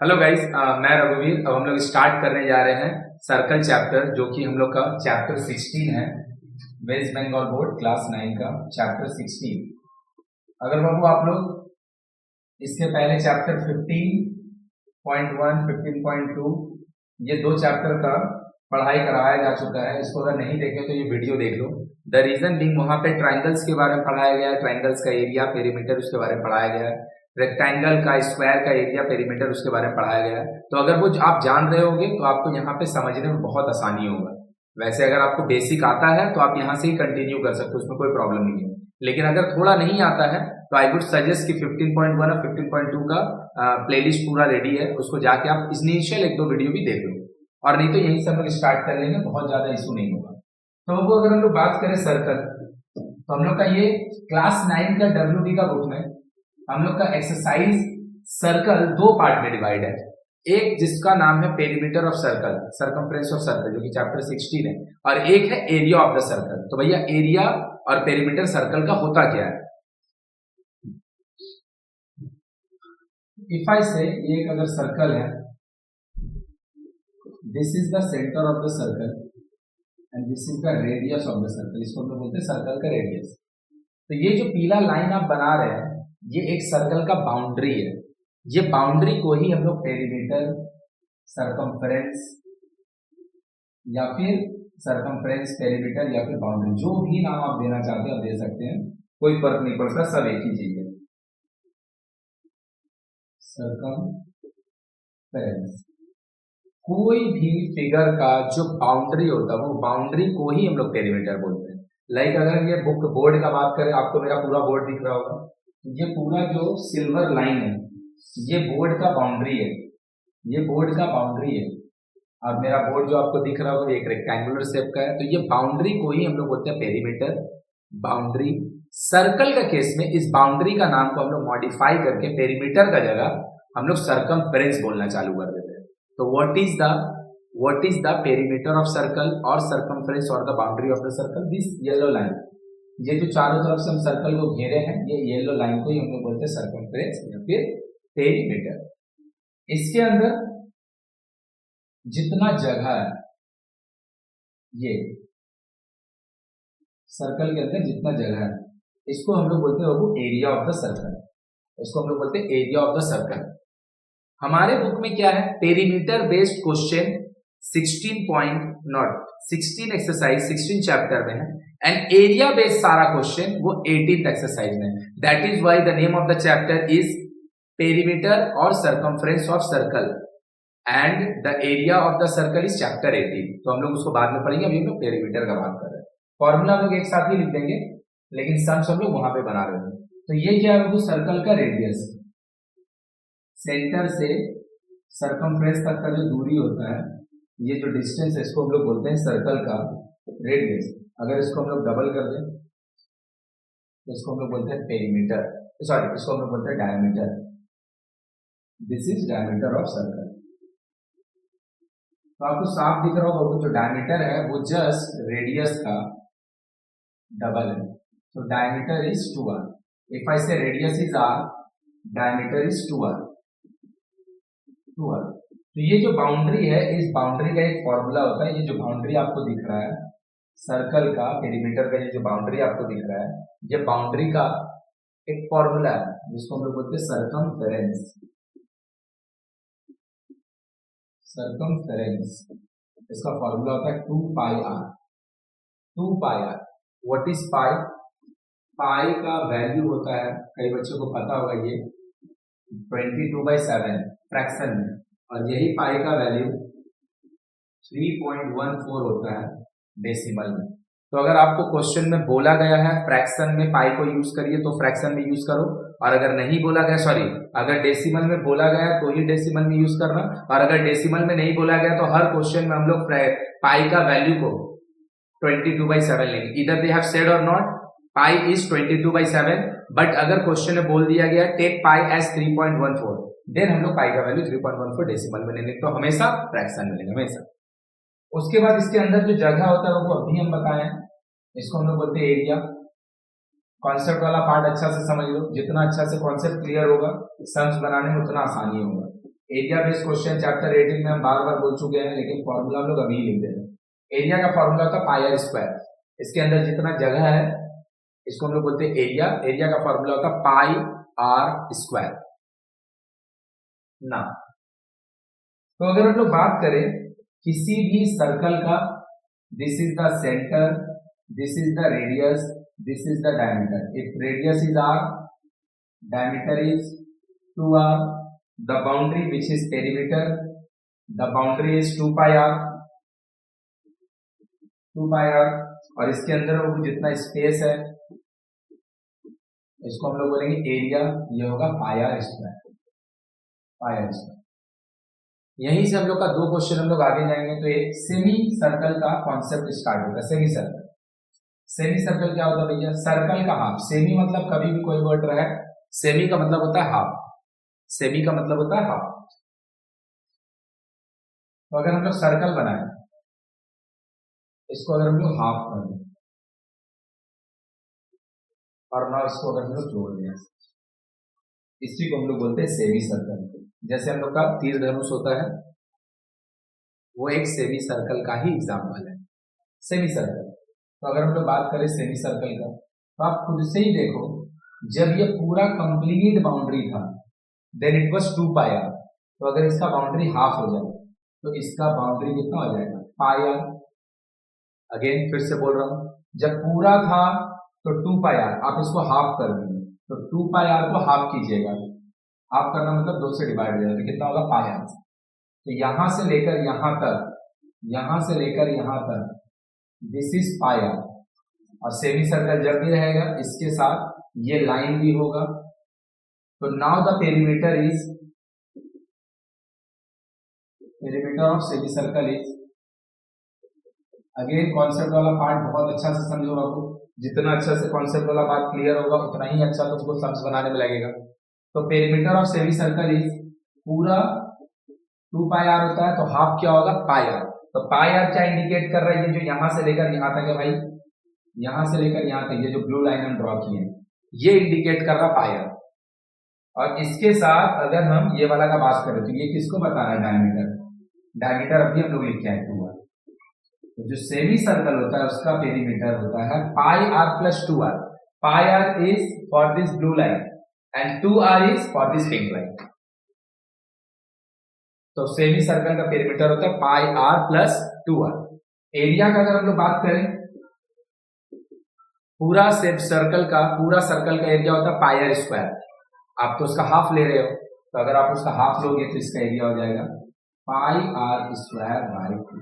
Hello guys, मैं रघुवीर। अब हम लोग स्टार्ट करने जा रहे हैं सर्कल चैप्टर, जो कि हम लोग का चैप्टर 16 है। वेस्ट बंगाल बोर्ड क्लास 9 का चैप्टर 16। अगर बाबू आप लोग इसके पहले चैप्टर 15.1 15.2 ये दो चैप्टर का पढ़ाई कराया जा चुका है। इसको अगर नहीं देखे तो ये वीडियो देख लो। द रीजन बीइंग, वहां पे ट्राइंगल्स के बारे में पढ़ाया गया है, ट्राइंगल्स का एरिया पेरीमीटर उसके बारे में पढ़ाया गया है, रेक्टेंगल का स्क्वायर का एरिया पेरीमीटर उसके बारे में पढ़ाया गया है। तो अगर वो आप जान रहे होगे तो आपको यहाँ पे समझने में बहुत आसानी होगा। वैसे अगर आपको बेसिक आता है तो आप यहाँ से ही कंटिन्यू कर सकते हो, उसमें कोई प्रॉब्लम नहीं है। लेकिन अगर थोड़ा नहीं आता है तो आई वुड सजेस्ट कि 15.1 और 15.2 का प्लेलिस्ट पूरा रेडी है, उसको जाके आप इनिशियल एक दो वीडियो भी देख लो, और नहीं तो यहीं से हम लोग स्टार्ट कर लेंगे, बहुत ज्यादा इशू नहीं होगा। तो वो अगर हम लोग बात करें सर्कल, तो हम लोग का ये क्लास 9 का WD का बुक में हम लोग का एक्सरसाइज सर्कल दो पार्ट में डिवाइड है। एक जिसका नाम है perimeter of circle, circumference of circle, जो कि चैप्टर 16 है, और एक है एरिया ऑफ द सर्कल। तो भैया एरिया और पेरीमीटर सर्कल का होता क्या है? इफ आई से ये एक अगर सर्कल है, this is the centre of the circle and this is the radius of the circle. इसको हम लोग बोलते हैं सर्कल का रेडियस। तो ये जो पीला लाइन आप बना रहे हैं, ये एक सर्कल का बाउंड्री है। ये बाउंड्री को ही हम लोग पेरीमीटर, सरकमफ्रेंस या फिर सरकमफ्रेंस, पेरीमीटर या फिर बाउंड्री, जो भी नाम आप देना चाहते हैं आप दे सकते हैं, कोई फर्क नहीं पड़ता, सब एक ही चीज है। सरकमफ्रेंस, कोई भी फिगर का जो बाउंड्री होता है वो बाउंड्री को ही हम लोग पेरीमीटर बोलते हैं। लाइक अगर ये बुक बोर्ड का बात करें, आपको मेरा पूरा बोर्ड दिख रहा होगा, ये पूरा जो सिल्वर लाइन है ये बोर्ड का बाउंड्री है, ये बोर्ड का बाउंड्री है। और मेरा बोर्ड जो आपको दिख रहा होगा एक रेक्टेंगुलर शेप का है, तो ये बाउंड्री को ही हम लोग बोलते हैं पेरीमीटर, बाउंड्री। सर्कल का केस में इस बाउंड्री का नाम को हम लोग मॉडिफाई करके पेरीमीटर का जगह हम लोग सरकमफ्रेंस बोलना चालू कर देते हैं। तो what is the perimeter of circle or circumference or the boundary of the circle? This yellow line, ये जो चारों तरफ से हम सर्कल को घेरे हैं, ये येलो लाइन को ही हम लोग बोलते हैं सरकमफ्रेंस या फिर पेरीमीटर। इसके अंदर जितना जगह है, ये सर्कल के अंदर जितना जगह है, इसको हम लोग बोलते हैं वो एरिया ऑफ द सर्कल। इसको हम लोग बोलते हैं एरिया ऑफ द सर्कल। हमारे बुक में क्या है? Perimeter based question 16 exercise 16 chapter में है, एंड एरिया बेस्ड सारा क्वेश्चन वो 18th एक्सरसाइज में। That is why the name of the chapter is perimeter और circumference of circle and the area of the circle is chapter 18। तो हम लोग उसको बाद में पढ़ेंगे, अभी हम लोग पेरीमीटर का बात कर रहे हैं। फॉर्मूला हम लोग एक साथ ही लिख देंगे, लेकिन सम्स हम लोग वहां पे बना रहे हैं। तो ये क्या है? वो सर्कल का रेडियस, सेंटर से सरकमफ्रेंस तक का जो दूरी होता है, ये जो डिस्टेंस है, इसको हम लोग बोलते हैं सर्कल का रेडियस। अगर इसको हम लोग डबल कर दें तो इसको हम लोग बोलते हैं पेरीमीटर, सॉरी इसको हम लोग बोलते हैं diameter. This is diameter of circle. तो आपको साफ दिख रहा होगा, जो डायमीटर है वो जस्ट रेडियस का डबल है। तो diameter is 2r। If I से radius is r, diameter is 2r। तो ये जो बाउंड्री है, इस बाउंड्री का एक फॉर्मूला होता है। ये जो बाउंड्री आपको दिख रहा है सर्कल का, पेरीमीटर का, ये जो बाउंड्री आपको दिख रहा है, ये बाउंड्री का एक फॉर्मूला है जिसको हम लोग बोलते हैं सरकमफेरेंस। सरकमफेरेंस, इसका फॉर्मूला होता है 2 pi r। 2 pi r, what is pi? Pi का वैल्यू होता है, कई बच्चों को पता होगा, ये 22/7 फ्रैक्शन में, और यही पाई का वैल्यू 3.14 होता है डेसिमल में। तो अगर आपको क्वेश्चन में बोला गया है फ्रैक्शन में पाई को यूज करिए तो फ्रैक्शन में यूज करो, और अगर नहीं बोला गया, सॉरी अगर डेसिमल में बोला गया तो ही डेसिमल में यूज करना, और अगर डेसिमल में नहीं बोला गया तो हर क्वेश्चन में हम लोग पाई का वैल्यू को 22/7 लेंगे। इधर दे हैव सेड और नॉट पाई इज 22/7, बट अगर क्वेश्चन में बोल दिया गया टेक पाई एज 3.14, देन हम लोग पाई का वैल्यू 3.14 डेसिमल में लेंगे, तो हमेशा फ्रैक्शन में लेंगे, हमेशा। उसके बाद इसके अंदर जो जगह होता है वो अभी हम बताएं, इसको हम लोग बोलते हैं एरिया। कॉन्सेप्ट वाला पार्ट अच्छा से समझ लो, जितना अच्छा से कॉन्सेप्ट क्लियर होगा सम्स बनाने में उतना आसानी होगा। एरिया बेस्ड क्वेश्चन चैप्टर 18 में हम बार बार बोल चुके हैं, लेकिन फॉर्मूला हम लोग अभी लिख दे रहे हैं। एरिया का फॉर्मूला होता है पाई आर स्क्वायर। इसके अंदर जितना जगह है इसको हम लोग बोलते हैं एरिया। एरिया का फॉर्मूला होता है पाई आर स्क्वायर ना। तो अगर हम लोग बात करें किसी भी सर्कल का, this is the centre, this is the radius, this is the diameter. If radius is r, diameter is 2r, the boundary which is perimeter, the boundary is 2 pi r, 2 pi r, और इसके अंदर वो जितना space है इसको हम लोग बोलेंगे एरिया, ये होगा pi r square, pi r square. यहीं से हम लोग का दो क्वेश्चन हम लोग आगे जाएंगे तो एक सेमी सर्कल का कॉन्सेप्ट स्टार्ट होगा। सेमी सर्कल, सेमी सर्कल क्या होता है भैया? सर्कल का हाफ। सेमी मतलब कभी भी कोई वर्ड रहा है, सेमी का मतलब होता है हाफ, सेमी का मतलब होता है हाफ। तो अगर हम लोग सर्कल बनाए, इसको अगर हम लोग हाफ कर दें और ना इसको अगर हम लोग जोड़ दें, इसी को हम लोग बोलते हैं सेमी सर्कल। जैसे हम लोग का तीर धनुष होता है, वो एक सेमी सर्कल का ही एग्जाम्पल है, सेमी सर्कल। तो अगर हम लोग बात करें सेमी सर्कल का, तो आप खुद से ही देखो, जब ये पूरा कंप्लीट बाउंड्री था then it was 2 pi r. तो अगर इसका बाउंड्री हाफ हो जाए तो इसका बाउंड्री कितना हो जाएगा? Pi are. अगेन फिर से बोल रहा हूं, जब पूरा था तो 2 पाई आर, आप इसको हाफ कर देंगे तो 2 पाई आर को हाफ कीजिएगा, हाफ करना मतलब 2 से डिवाइड हो जाएगा, कितना होगा? Pi r. तो यहां से लेकर यहां तक, यहां से लेकर यहां तक, दिस इज पाई आर। और सेमी सर्कल जब भी रहेगा इसके साथ ये लाइन भी होगा। तो now the perimeter is, perimeter of semi circle is, again concept वाला पार्ट बहुत अच्छा से समझो बाबू। जितना अच्छा से कॉन्सेप्ट वाला बात क्लियर होगा उतना ही अच्छा तुमको सम्स बनाने में लगेगा। तो perimeter of semi circle is, पूरा 2 पाई आर होता है तो हाफ क्या होगा? Pi r. तो पाई आर क्या इंडिकेट कर रहा है? ये जो यहां से लेकर यहां तक है भाई, यहां से लेकर यहां तक ये जो ब्लू लाइन हम ड्रॉ किए हैं ये इंडिकेट कर रहा पाई आर। और इसके साथ अगर हम ये वाला का बात करें तो ये किसको बताना है? डायमीटर। डायमीटर अभी हम लोग लिखे हैं 2r। तो जो सेमी सर्कल होता है उसका पेरीमीटर होता है pi r plus 2r। Pi r is for this blue line and 2r is for this pink line. तो सेमी सर्कल का पेरीमीटर होता है pi r plus 2r। Area का अगर हम लोग बात करें, पूरा सर्कल का, पूरा सर्कल का एरिया होता है पाई आर स्क्वायर। आप तो उसका हाफ ले रहे हो, तो अगर आप उसका हाफ लोगे तो इसका एरिया हो जाएगा pi r square by 2,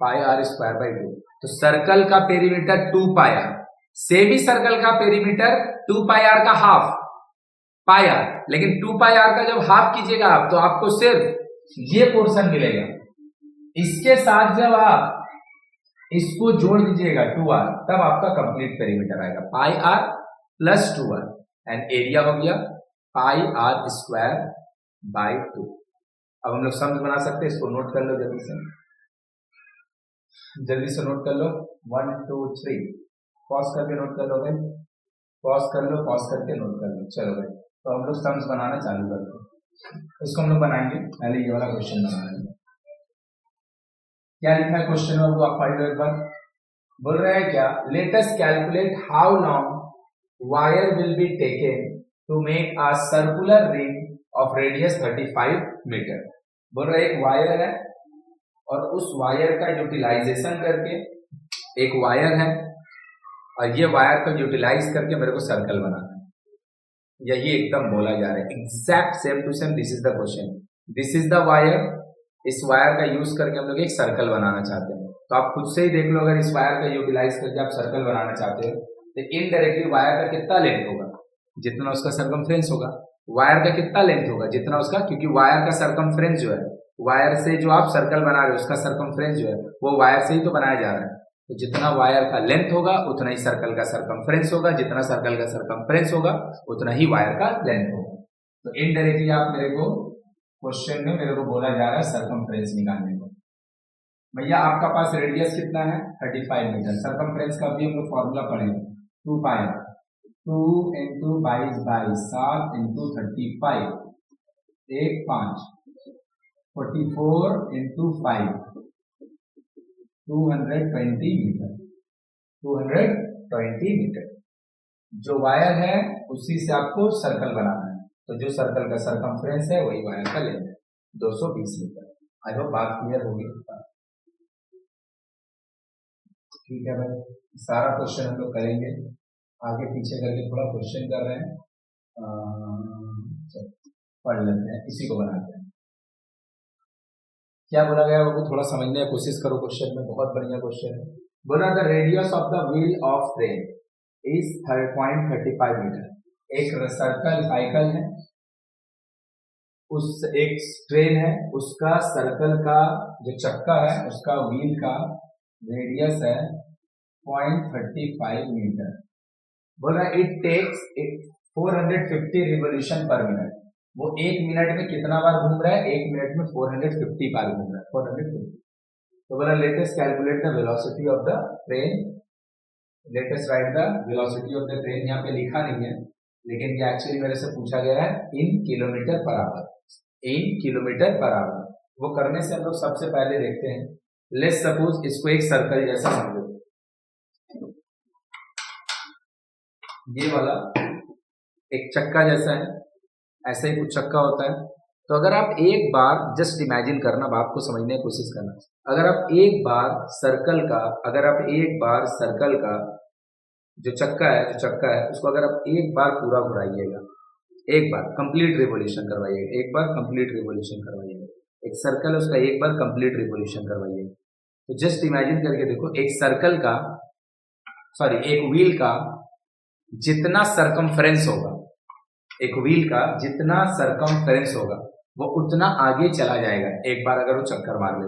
pi r square by 2। तो सर्कल का perimeter 2 pi r, semi circle का पेरीमीटर 2 पाई आर का हाफ पाई आर। लेकिन 2 पाई आर का जब हाफ कीजिएगा आप तो आपको सिर्फ ये पोर्शन मिलेगा। इसके साथ जब आप इसको जोड़ दीजिएगा 2r, तब आपका कंप्लीट पेरीमीटर आएगा pi r plus 2r and area हो गया पाई आर स्क्वायर बाई 2। अब हम लोग सम्स बना सकते हैं, इसको नोट कर लो जल्दी से, जल्दी से नोट कर लो। 1 2 3, पॉज करके नोट कर लो भाई, पॉज कर लो, पॉज करके नोट कर लो। चलो भाई, तो हम लोग सम्स बनाना चालू करते हैं। इसको हम लोग बनाएंगे, पहले ये वाला क्वेश्चन बनाएंगे। क्या लिखा है क्वेश्चन में, वो आप पढ़ लो एक बार। बोल रहे हैं क्या? Let us calculate how long wire will be taken to make a circular ring of radius 35 metre. बोल रहे एक वायर है और उस वायर का यूटिलाइजेशन करके, एक वायर है और ये वायर को यूटिलाइज करके मेरे को सर्कल बनाना है। यही एकदम बोला जा रहा है, exact same to same. This is the question, this is the wire. इस वायर का यूज करके हम लोग एक सर्कल बनाना चाहते हैं। तो आप खुद से ही देख लो, अगर इस वायर का यूटिलाइज करके आप सर्कल बनाना चाहते हो तो इनडायरेक्टली वायर का कितना लेंथ होगा? जितना उसका सरकमफ्रेंस होगा। वायर का कितना लेंथ होगा? जितना उसका, क्योंकि वायर का सरकमफ्रेंस जो है, वायर से जो आप सर्कल बना रहे हो उसका सरकमफ्रेंस जो है वो वायर से ही तो बनाया जा रहा है। तो जितना वायर का लेंथ होगा उतना ही सर्कल का सरकमफ्रेंस होगा, जितना सर्कल का सरकमफ्रेंस होगा उतना ही वायर का लेंथ होगा। तो इनडायरेक्टली आप मेरे को क्वेश्चन में मेरे को बोला जा रहा है सरकमफ्रेंस निकालने को। भैया आपका पास रेडियस कितना है? 35 मीटर। सरकमफ्रेंस का भी हम लोग फॉर्मूला पढ़ेंगे, 2 पाई, 2 × 22 7 × 35 1 5 44 इंटू 5 220 मीटर, 220 मीटर। जो वायर है उसी से आपको सर्कल बनाना है, तो जो सर्कल का सरकमफ्रेंस है वही वायर का लेंथ है 220 मीटर। आई होप बात क्लियर होगी। ठीक है भाई, सारा क्वेश्चन हम लोग करेंगे, आगे पीछे करके थोड़ा क्वेश्चन कर रहे हैं, पढ़ लेते हैं, इसी को बनाते हैं। क्या बोला गया वो थोड़ा समझने की कोशिश करो, क्वेश्चन में बहुत बढ़िया क्वेश्चन है। बोला the radius of the wheel of train is 3.35 metre. एक सर्कल साइकिल है, उस एक ट्रेन है, उसका सर्कल का जो चक्का है उसका व्हील का रेडियस है 0.35 मीटर। बोल रहा है it takes 450 revolution per minute. वो एक मिनट में कितना बार घूम रहा है? एक मिनट में 450 बार घूम रहा है, 450। तो बोला latest calculate the velocity of the train, latest right the velocity of the train. यहाँ पे लिखा नहीं है लेकिन ये एक्चुअली मेरे से पूछा गया है इन kilometre per our, in kilometre per our. वो करने से हम लोग सबसे पहले देखते हैं, लेट्स सपोज इसको एक सर्कल जैसा मान लो, ये वाला एक चक्का जैसा है, ऐसा ही कुछ चक्का होता है। तो अगर आप एक बार जस्ट इमेजिन करना, बात को समझने की कोशिश करना, अगर आप एक बार सर्कल का, अगर आप एक बार सर्कल का जो चक्का है उसको अगर आप एक बार पूरा घुराइएगा, एक बार कंप्लीट रिवोल्यूशन करवाइएगा, एक बार कंप्लीट रिवोल्यूशन करवाइएगा, एक सर्कल है उसका एक बार कंप्लीट रिवोल्यूशन करवाइएगा। तो जस्ट इमेजिन करके देखो, एक सर्कल का, सॉरी एक व्हील का जितना सरकमफ्रेंस होगा, एक व्हील का जितना सरकमफ्रेंस होगा वो उतना आगे चला जाएगा एक बार अगर वो चक्कर मार ले।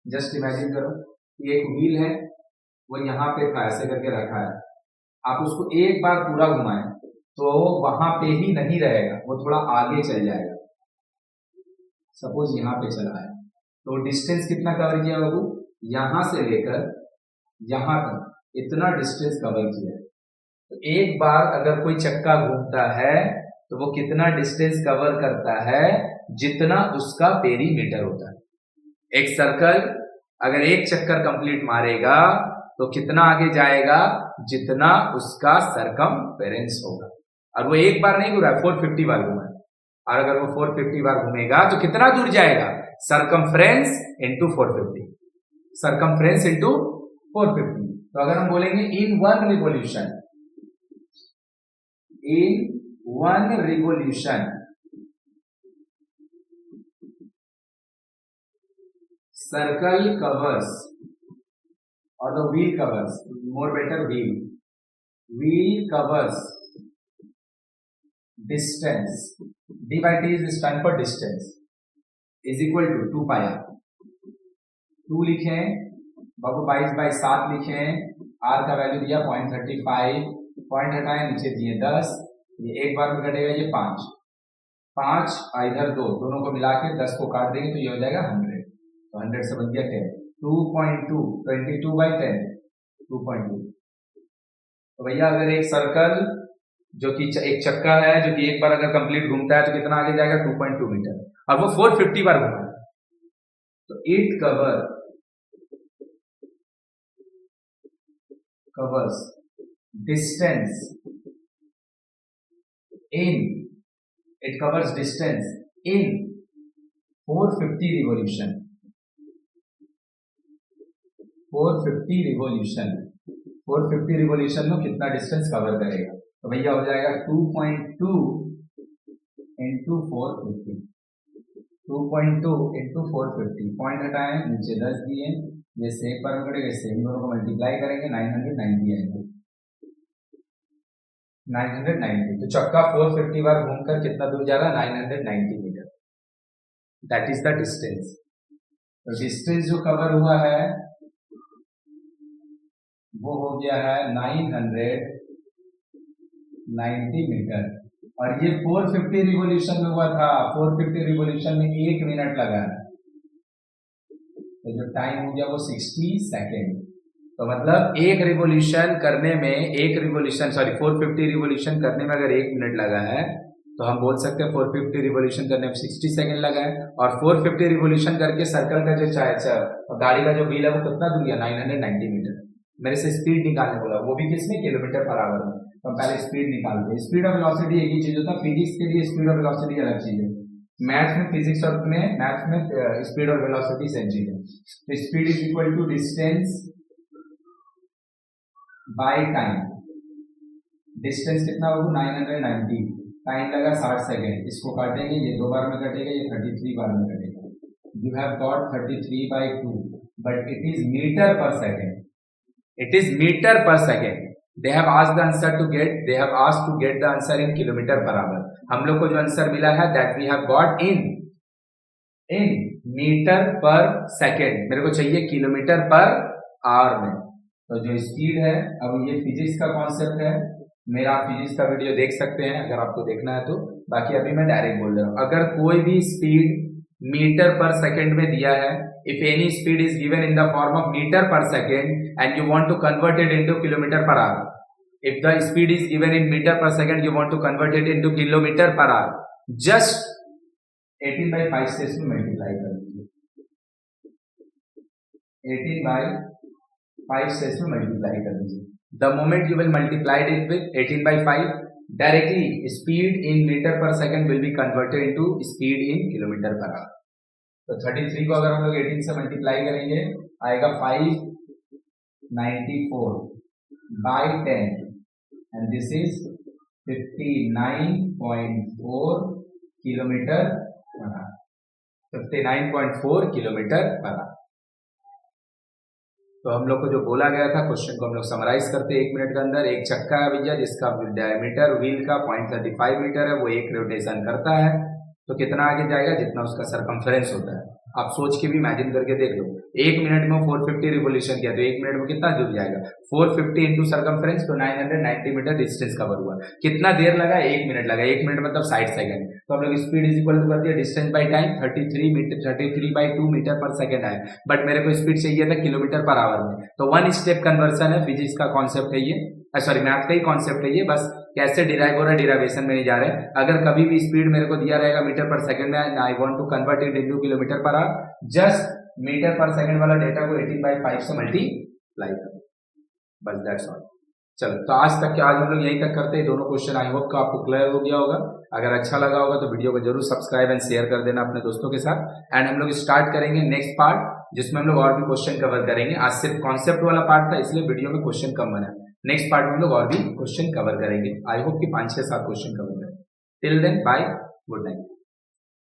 जस्ट इमेजिन करो कि एक व्हील है, वो यहाँ पे था, ऐसे करके रखा है, आप उसको एक बार पूरा घुमाएं तो वो वहां पे ही नहीं रहेगा, वो थोड़ा आगे चल जाएगा। सपोज यहाँ पे चला है तो डिस्टेंस कितना कवर किया बाबू? यहां से लेकर यहां तक इतना डिस्टेंस कवर किया है। तो एक बार अगर कोई चक्का घूमता है तो वो कितना डिस्टेंस कवर करता है? जितना उसका पेरीमीटर होता है। एक सर्कल अगर एक चक्कर कंप्लीट मारेगा तो कितना आगे जाएगा? जितना उसका सरकमफेरेंस होगा। और वो एक बार नहीं घूमा, 450 बार घूमा है, और अगर वो 450 बार घूमेगा तो कितना दूर जाएगा? Circumference into 450, circumference into 450। तो अगर हम बोलेंगे in one revolution, in one revolution circle covers or the wheel covers, more better wheel covers distance, d by t is stand for distance, is equal to 2 pi r। 2 लिखे बाबू, 22 by 7 लिखे, r का value दिया 0.35, point हटाए नीचे दिए 10, ये एक बार में घटेगा ये 5, 5 इधर 2, दोनों को मिला के 10 को काट देंगे तो ये हो जाएगा 100। तो 100 से बन गया 10, 2.2, 22 बाई 10, 2.2। तो भैया अगर एक सर्कल जो कि एक चक्का है जो कि एक बार अगर कंप्लीट घूमता है तो कितना आगे जाएगा? 2.2 मीटर, और वो 450 बार घूमा है। तो it covers distance in, it covers distance in 450 revolution, 450 revolution, 450 revolution में कितना डिस्टेंस कवर करेगा? तो भैया हो जाएगा 2.2 इंटू 450, 2.2 इंटू 450, पॉइंट हटाएं नीचे 10 दिए, ये सेक पर पड़ेगा, इससे इन दोनों को मल्टीप्लाई करेंगे, 990 आएंगे, 990। तो चक्का 450 बार घूमकर कितना दूर जा रहा है? 990 metre, that is the distance. तो डिस्टेंस जो कवर हुआ है वो हो गया है 990 मीटर, और ये 450 रिवोल्यूशन में हुआ था, 450 रिवोल्यूशन में 1 मिनट लगा है, तो जो टाइम हो गया वो 60 सेकेंड। तो मतलब एक रिवोल्यूशन करने में, एक रिवोल्यूशन सॉरी 450 रिवोल्यूशन करने में अगर 1 मिनट लगा है तो हम बोल सकते हैं 450 रिवोल्यूशन करने में 60 सेकंड लगा है, और 450 रिवोल्यूशन करके सर्कल का जो गाड़ी का जो व्हील है वो कितना दूर गया, 990 मीटर। मेरे से स्पीड निकालने बोला, वो भी किसमें, किलोमीटर पर आवर में। तो हम पहले स्पीड निकालते हैं। स्पीड ऑफ वेलोसिटी एक ही चीज होता है, फिजिक्स के लिए स्पीड ऑफ वेलोसिटी अलग चीज है, मैथ्स में फिजिक्स और मैथ्स में स्पीड और वेलोसिटी सेम चीज है। तो speed is equal to distance by time. Distance कितना होगा, 990, टाइम लगा 60 सेकेंड। इसको काटेंगे, ये 2 बार में कटेगा, ये 33 बार में कटेगा। You have got 33/2, but it is metre per second. It is metre per second. they have asked the answer to get, they have asked to get the answer in kilometre per our. हम लोग को जो answer मिला है that we have got in metre per second. मेरे को चाहिए kilometre per our में। तो जो स्पीड है, अब ये फिजिक्स का कॉन्सेप्ट है, मेरा फिजिक्स का वीडियो देख सकते हैं अगर आपको देखना है तो। बाकी अभी मैं डायरेक्ट बोल रहा हूं, अगर कोई भी स्पीड मीटर पर सेकेंड में दिया है, if any speed is given in the form of meter per second and you want to convert it into kilometer per hour, if the speed is given in meter per second you want to convert it into kilometer per hour, just 18/5 से इसमें multiply कर दीजिए। 18/5 से इसमें multiply कर दीजिए। The moment you will multiply it with 18/5, directly speed in meter per second will be converted into speed in kilometer per hour। तो 33 को अगर हम लोग 18 से मल्टीप्लाई करेंगे आएगा 594/10 and this is 59.4 kilometre per our. 59.4 kilometre per our. तो हम लोग को जो बोला गया था, क्वेश्चन को हम लोग समराइज करते हैं 1 मिनट के अंदर। एक चक्का है भैया जिसका डायमीटर व्हील का 0.35 मीटर है, वो एक रोटेशन करता है, तो कितना आगे जाएगा, जितना उसका सरकमफेरेंस होता है। आप सोच के भी इमेजिन करके देख लो, 1 मिनट में 450 रिवोल्यूशन किया तो 1 मिनट में कितना दूर जाएगा, 450 इंटू सरकमफेरेंस, तो 990 मीटर डिस्टेंस कवर हुआ। कितना देर लगा, 1 मिनट लगा। 1 मिनट मतलब 60 सेकंड। तो हम लोग स्पीड इज इक्वल टू कर दिया distance by time, 33/2 metre per second आया, बट मेरे को स्पीड चाहिए था किलोमीटर पर आवर में। तो 1 स्टेप कन्वर्सन है, फिजिक्स का कॉन्सेप्ट है ये, सॉरी मैथ का ही कॉन्सेप्ट है ये, बस कैसे डिराइव हो रहा है डिराइवेशन में नहीं जा रहे हैं। अगर कभी भी स्पीड मेरे को दिया रहेगा मीटर पर सेकंड में, I want to convert it into kilometre per hour, just metre per second वाला डेटा को 18/5 से मल्टीप्लाई करो, बस दैट्स ऑल। चलो, तो आज तक के आज हम लोग यहीं तक करते हैं। दोनों क्वेश्चन आई होप आपको क्लियर हो गया होगा। अगर अच्छा लगा होगा तो वीडियो को जरूर सब्सक्राइब एंड शेयर कर देना अपने दोस्तों के साथ। एंड हम लोग स्टार्ट करेंगे नेक्स्ट पार्ट, जिसमें हम लोग और भी क्वेश्चन कवर करेंगे। आज सिर्फ कॉन्सेप्ट वाला पार्ट था, इसलिए वीडियो में क्वेश्चन कम बना। नेक्स्ट पार्ट में हम लोग और भी क्वेश्चन कवर करेंगे। आई होप कि 5, 6, 7 क्वेश्चन कवर करें। Till then bye, good night.